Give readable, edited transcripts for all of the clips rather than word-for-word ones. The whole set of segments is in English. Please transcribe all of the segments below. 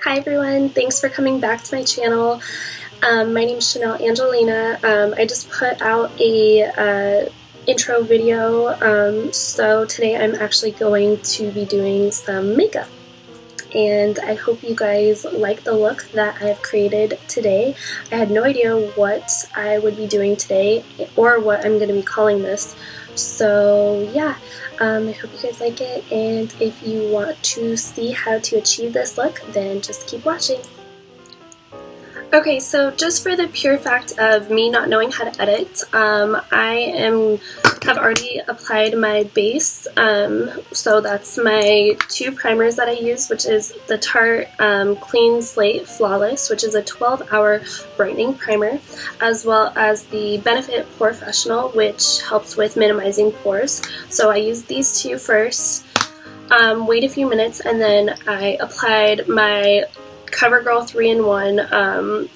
Hi everyone, thanks for coming back to my channel. My name is Chanel Angelina. I just put out a intro video, so today I'm actually going to be doing some makeup. And I hope you guys like the look that I have created today. I had no idea what I would be doing today or what I'm going to be calling this. So yeah, I hope you guys like it, and if you want to see how to achieve this look, then just keep watching. Okay, so just for the pure fact of me not knowing how to edit, I have already applied my base, so that's my two primers that I use, which is the Tarte-Clean Slate Flawless, which is a 12-hour brightening primer, as well as the Benefit Porefessional, which helps with minimizing pores. So I used these two first, wait a few minutes, and then I applied my Covergirl 3-in-1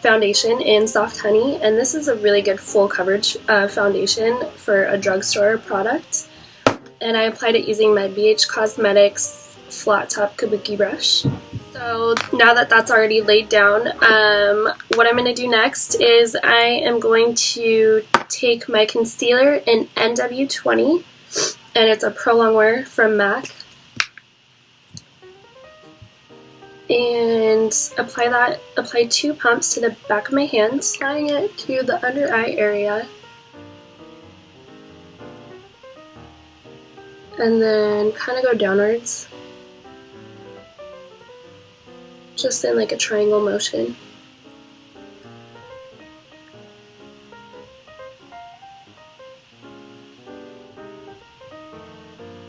foundation in Soft Honey, and this is a really good full coverage foundation for a drugstore product. And I applied it using my BH Cosmetics flat top kabuki brush. So now that that's already laid down, what I'm going to do next is I am going to take my concealer in NW20, and it's a Prolongwear from MAC, and apply 2 pumps to the back of my hands, applying it to the under eye area, and then kind of go downwards, just in like a triangle motion.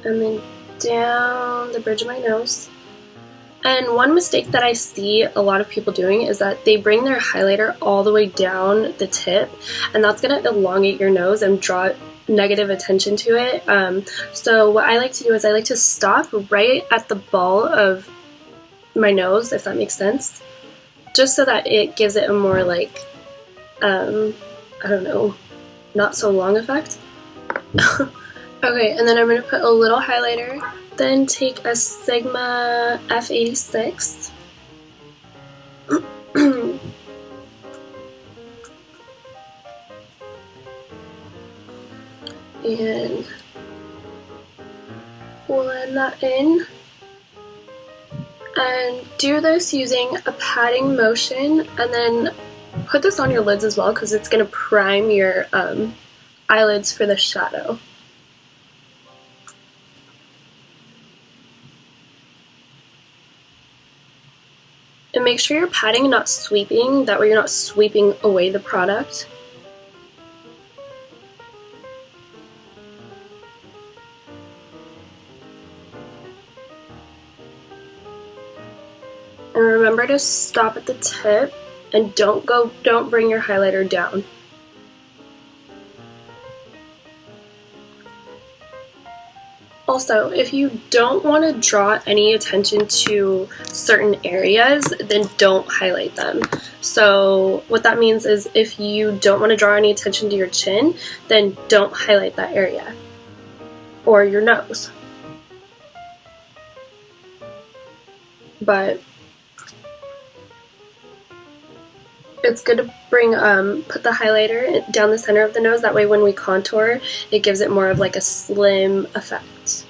And then down the bridge of my nose. And one mistake that I see a lot of people doing is that they bring their highlighter all the way down the tip, and that's going to elongate your nose and draw negative attention to it. So what I like to do is I like to stop right at the ball of my nose, if that makes sense, just so that it gives it a more like, I don't know, not so long effect. Okay, and then I'm going to put a little highlighter. Then take a Sigma F86 and blend that in, and do this using a patting motion, and then put this on your lids as well because it's going to prime your eyelids for the shadow. And make sure you're patting and not sweeping, that way you're not sweeping away the product. And remember to stop at the tip and don't bring your highlighter down. Also, if you don't want to draw any attention to certain areas, then don't highlight them. So what that means is if you don't want to draw any attention to your chin, then don't highlight that area or your nose. But it's good to put the highlighter down the center of the nose, that way when we contour, it gives it more of like a slim effect.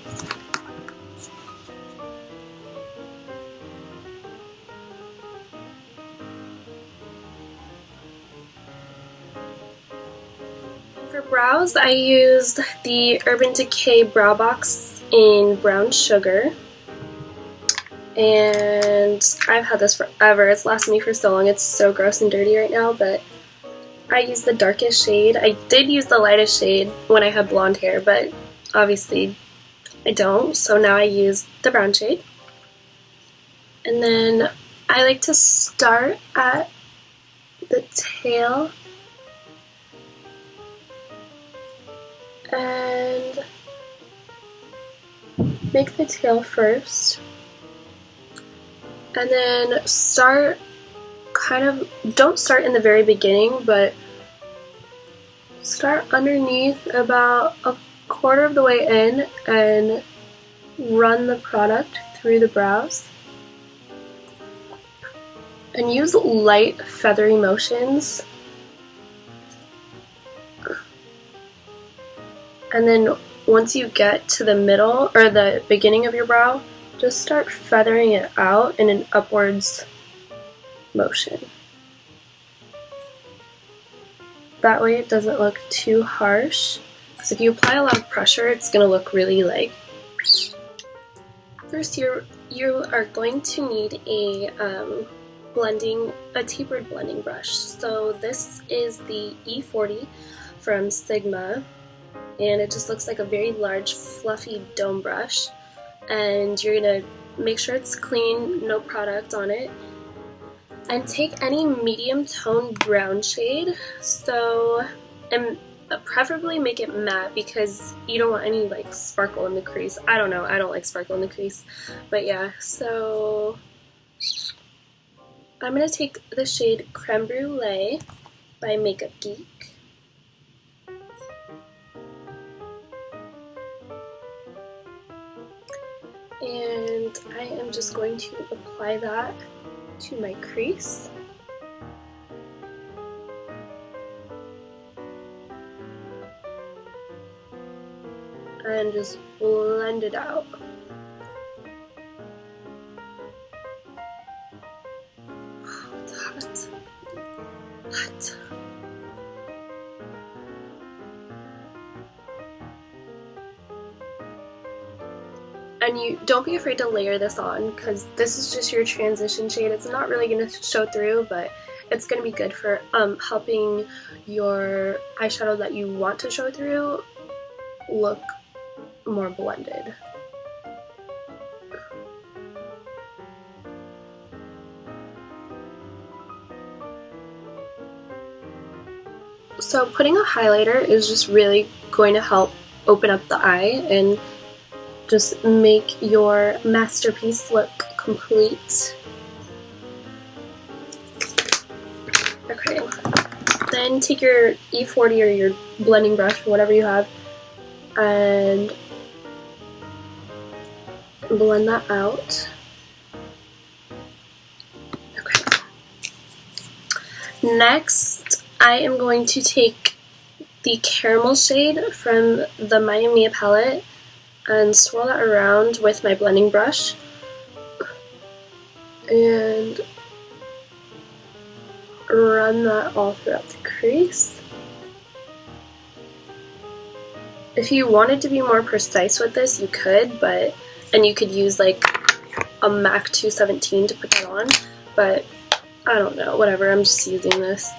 For brows, I used the Urban Decay Brow Box in Brown Sugar. And I've had this forever. It's lasted me for so long. It's so gross and dirty right now, but I used the darkest shade. I did use the lightest shade when I had blonde hair, but obviously I don't, so now I use the brown shade. And then I like to start at the tail and make the tail first. And then don't start in the very beginning, but start underneath about a quarter of the way in and run the product through the brows. And use light feathery motions. And then once you get to the middle or the beginning of your brow, just start feathering it out in an upwards motion. That way it doesn't look too harsh, because if you apply a lot of pressure, it's going to look really like... First, you are going to need a tapered blending brush. So this is the E40 from Sigma, and it just looks like a very large fluffy dome brush. And you're going to make sure it's clean, no product on it. And take any medium tone brown shade, and preferably make it matte because you don't want any like sparkle in the crease. I don't know, I don't like sparkle in the crease, but yeah. So I'm gonna take the shade Creme Brulee by Makeup Geek. And I am just going to apply that to my crease. And just blend it out. It's hot. Hot. And you don't be afraid to layer this on, because this is just your transition shade. It's not really going to show through, but it's going to be good for helping your eyeshadow that you want to show through look more blended. So putting a highlighter is just really going to help open up the eye and just make your masterpiece look complete. Okay, then take your E40 or your blending brush, whatever you have, and blend that out. Okay. Next, I am going to take the caramel shade from the Maya Mia palette and swirl that around with my blending brush. And run that all throughout the crease. If you wanted to be more precise with this, you could, and you could use like a MAC 217 to put that on, but I don't know, whatever, I'm just using this.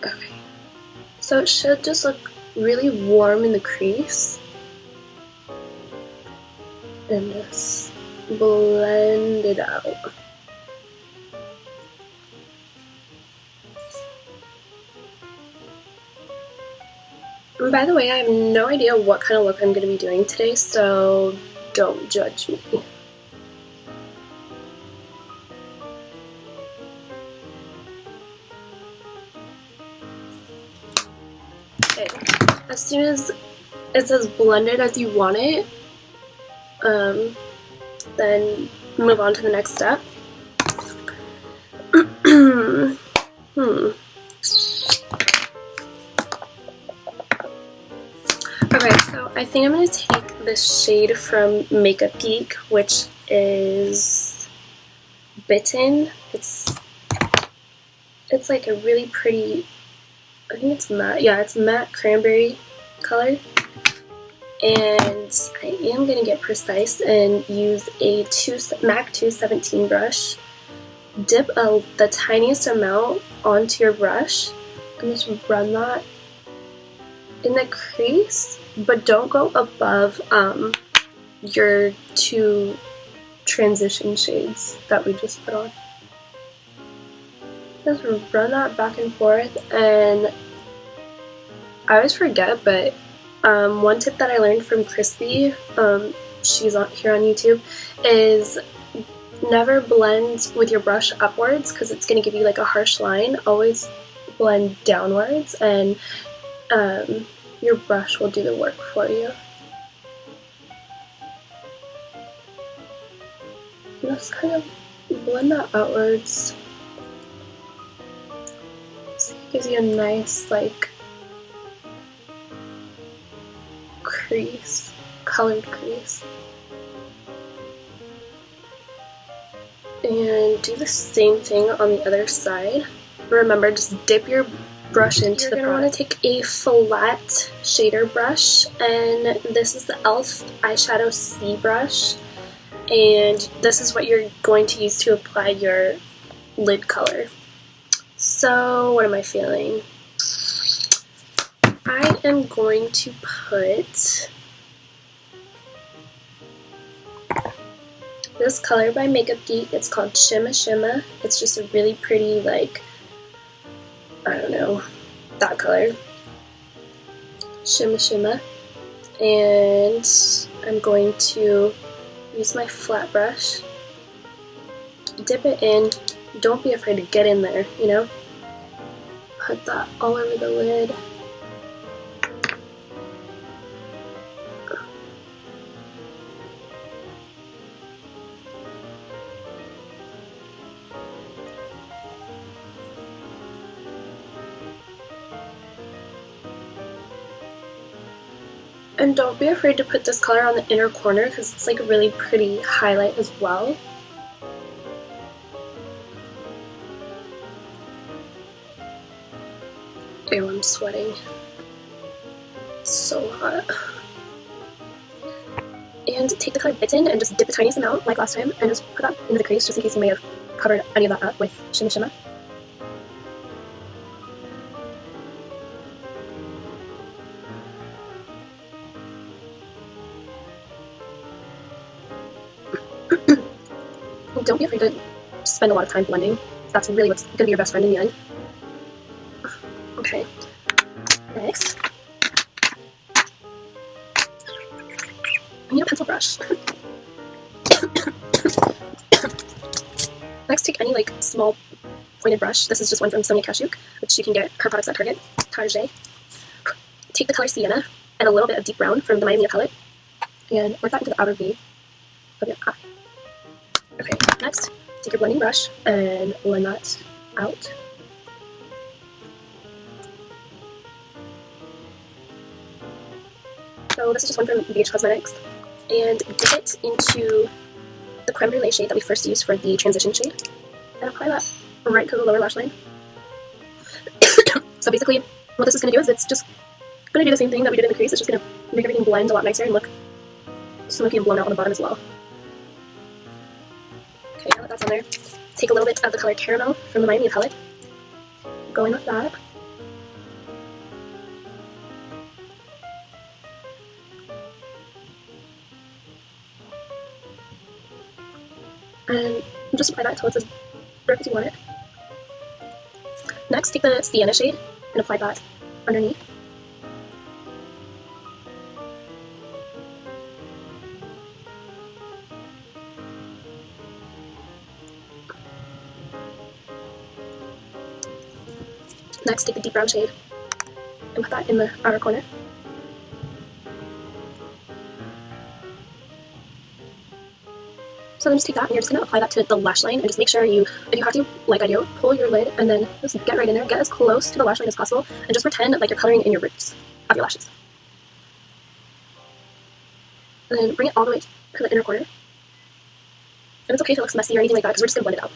Okay, so it should just look really warm in the crease. And just blend it out. And by the way, I have no idea what kind of look I'm going to be doing today, so don't judge me. Okay, as soon as it's as blended as you want it, then move on to the next step. Okay, so I think I'm going to take this shade from Makeup Geek, which is Bitten. It's like a really pretty, I think it's matte, yeah, it's matte cranberry color. And I am going to get precise and use a MAC 217 brush. Dip the tiniest amount onto your brush and just run that in the crease, but don't go above your two transition shades that we just put on. Just run that back and forth, and I always forget, but one tip that I learned from Crispy, she's here on YouTube, is never blend with your brush upwards because it's going to give you like a harsh line. Always blend downwards, and your brush will do the work for you. Just kind of blend that outwards. So it gives you a nice, like, crease, colored crease. And do the same thing on the other side. Remember, just dip your brush into the product. You're going to want to take a flat shader brush, and this is the Elf Eyeshadow C brush, and this is what you're going to use to apply your lid color. So, what am I feeling? I am going to put this color by Makeup Geek. It's called Shimma. It's just a really pretty, like, I don't know, that color. Shimma. And I'm going to use my flat brush, dip it in. Don't be afraid to get in there, you know? Put that all over the lid. And don't be afraid to put this color on the inner corner because it's like a really pretty highlight as well. Ew, I'm sweating. It's so hot. And take the color Bitten and just dip the tiniest amount like last time and just put that into the crease just in case you may have covered any of that up with Shimma. Don't be afraid to spend a lot of time blending. That's really what's going to be your best friend in the end. Okay. Next, I need a pencil brush. Next, take any like small pointed brush. This is just one from Sonia Kashuk, which you can get her products at Target. Take the color Sienna and a little bit of deep brown from the Miami palette and work that into the outer V of your eye. Okay, next, take your blending brush and blend that out. So this is just one from BH Cosmetics, and dip it into the Creme Brulee shade that we first used for the transition shade, and apply that right to the lower lash line. So basically, what this is going to do is it's just going to do the same thing that we did in the crease. It's just going to make everything blend a lot nicer and look smoky and blown out on the bottom as well. Okay, now that that's on there, take a little bit of the color Caramel from the Miami palette, go in with that. And just apply that until it's as dark as you want it. Next, take the Sienna shade and apply that underneath. Next, take the deep brown shade and put that in the outer corner. So then just take that and you're just going to apply that to the lash line and just make sure you, if you have to, like I do, pull your lid and then just get right in there, get as close to the lash line as possible, and just pretend like you're coloring in your roots of your lashes. And then bring it all the way to the inner corner. And it's okay if it looks messy or anything like that because we're just going to blend it out.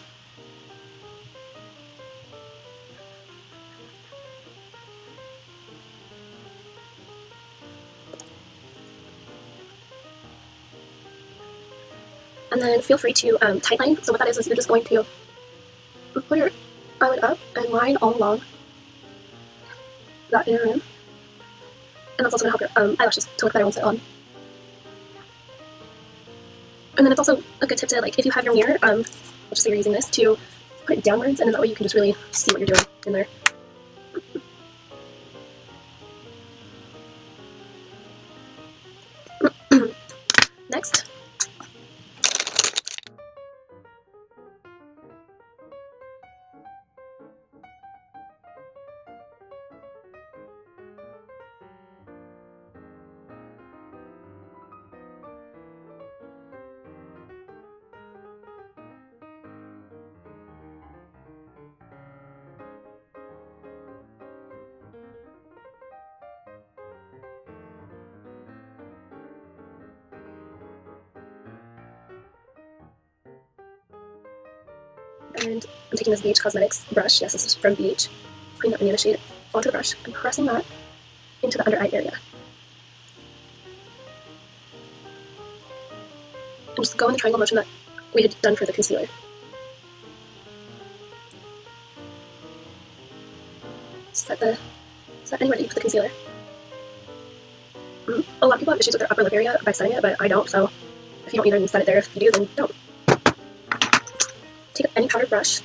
And then feel free to tightline. So what that is you're just going to pull your eyelid up and line all along that inner rim. And that's also going to help your eyelashes to look better once they're on. And then it's also a good tip to, like, if you have your mirror, let's just say you're using this, to put it downwards, and then that way you can just really see what you're doing in there. Next, And I'm taking this BH Cosmetics brush, yes, this is from BH, putting that banana shade onto the brush and pressing that into the under eye area. And just go in the triangle motion that we had done for the concealer. Set anywhere that you put the concealer. A lot of people have issues with their upper lip area by setting it, but I don't, so if you don't even set it there, if you do, then don't. Take any powder brush.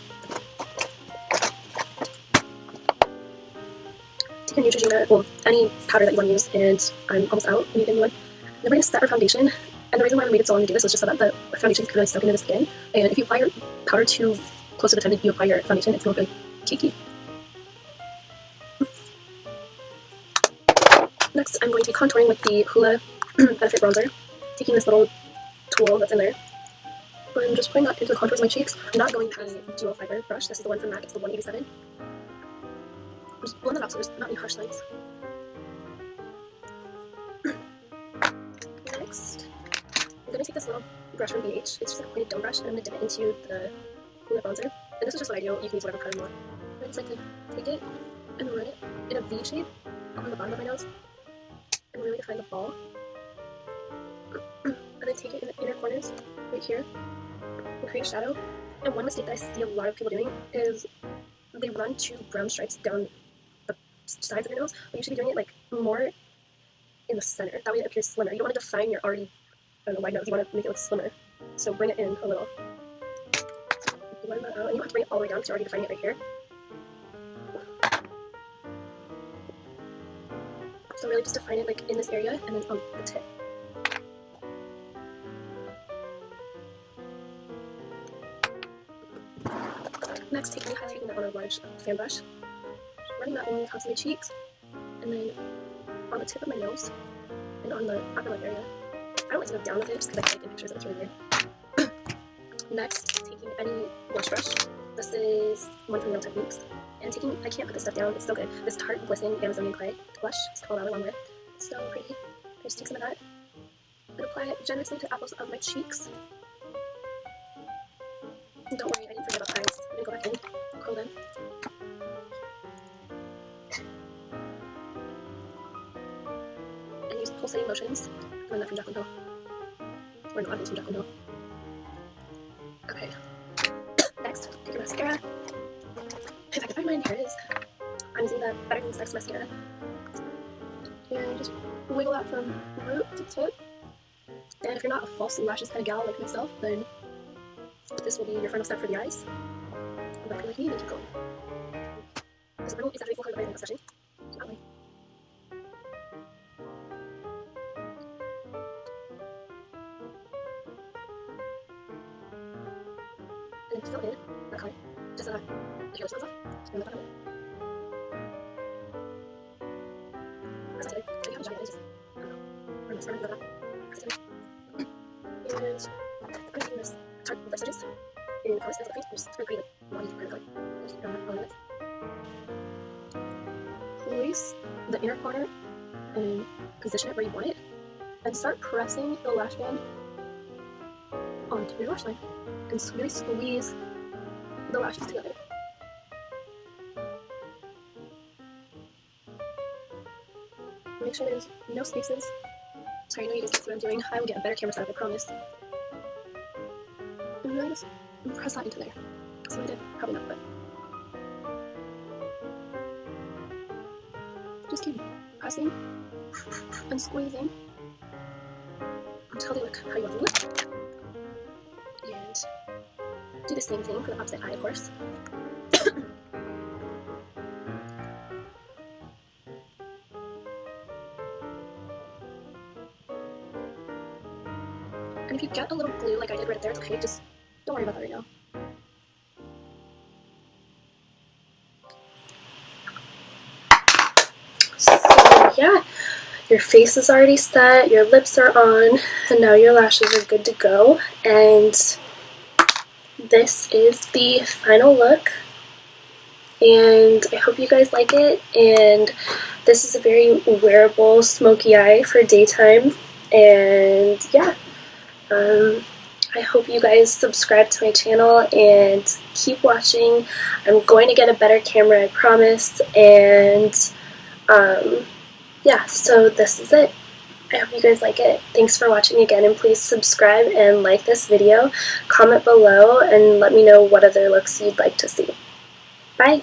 Take a Neutrogena, well, any powder that you want to use, and I'm almost out. I need a new one. Then we're going to set our foundation, and the reason why we waited so long to do this was just so that the foundation can really soak into the skin, and if you apply your powder too close to the time that you apply your foundation, it's going to look really cakey. Next, I'm going to be contouring with the Hoola Benefit Bronzer, taking this little tool that's in there. I'm just putting that into the contours of my cheeks. I'm not going past the dual fiber brush. This is the one from MAC. It's the 187. Just blend it out so there's not any harsh lines. Next, I'm going to take this little brush from BH. It's just like a pointed dome brush, and I'm going to dip it into the Hoola bronzer. And this is just what I do. You can use whatever color you want. I just like to take it and run it in a V shape along the bottom of my nose. And really define the ball. And then take it in the inner corners, right here, and create a shadow. And one mistake that I see a lot of people doing is they run two brown stripes down the sides of your nose, but you should be doing it like more in the center. That way it appears slimmer. You don't want to define your already, I don't know, wide nose. You want to make it look slimmer. So bring it in a little. Blend that out, and you don't have to bring it all the way down because you're already defining it right here. So really just define it like in this area and then on the tip. Next, taking that on a large fan brush, running that along the tops of my cheeks, and then on the tip of my nose, and on the upper lip area. I don't like to go down with it just because I can't get pictures and it's really weird. Next, taking any blush brush. This is one from Real Techniques. And I can't put this stuff down, it's so good. This Tarte Glisten Amazonian Clay blush, it's $12 Longwear. It's so pretty. I just take some of that and apply it generously to the apples of my cheeks. And don't worry, I didn't forget about eyes. I'm going to go back in, curl them. And use pulsating motions. Learn that from Jaclyn Hill. Or not, it's from Jaclyn Hill. Okay. Next, take your mascara. If I can find mine, here it is. I'm using the Better Than Sex mascara. And just wiggle that from root to tip. And if you're not a false lashes kind of gal like myself, then this will be your final step for the eyes. But if you're like me, then keep going. Because Rimmel Exaggerate full color brightening session. Not mine. And then fill in that color. Just so that the hair smells off. And the bottom of it. Press it together. So you have a giant, just, I don't know. Or just running that up. Press it together. And I'm taking this Tarte Blue Stitches in color stencil paint. Just really pretty, like, body color. Just draw that on it. Place the inner corner and position it where you want it. And start pressing the lash band onto your lash line. And really squeeze the lashes together. Make sure there's no spaces. Sorry, I know you guys can see what I'm doing. I will get a better camera setup, I promise. And really just press that into there. So I did, probably not, but just keep pressing and squeezing until they look how you want them to look. And do the same thing for the opposite eye, of course. And if you get a little glue like I did right there, it's okay, just don't worry about that right now. So yeah, your face is already set, your lips are on, and now your lashes are good to go. And this is the final look. And I hope you guys like it. And this is a very wearable smoky eye for daytime. And yeah. I hope you guys subscribe to my channel and keep watching. I'm going to get a better camera, I promise, and yeah, so this is it. I hope you guys like it. Thanks for watching again, and please subscribe and like this video. Comment below and let me know what other looks you'd like to see. Bye!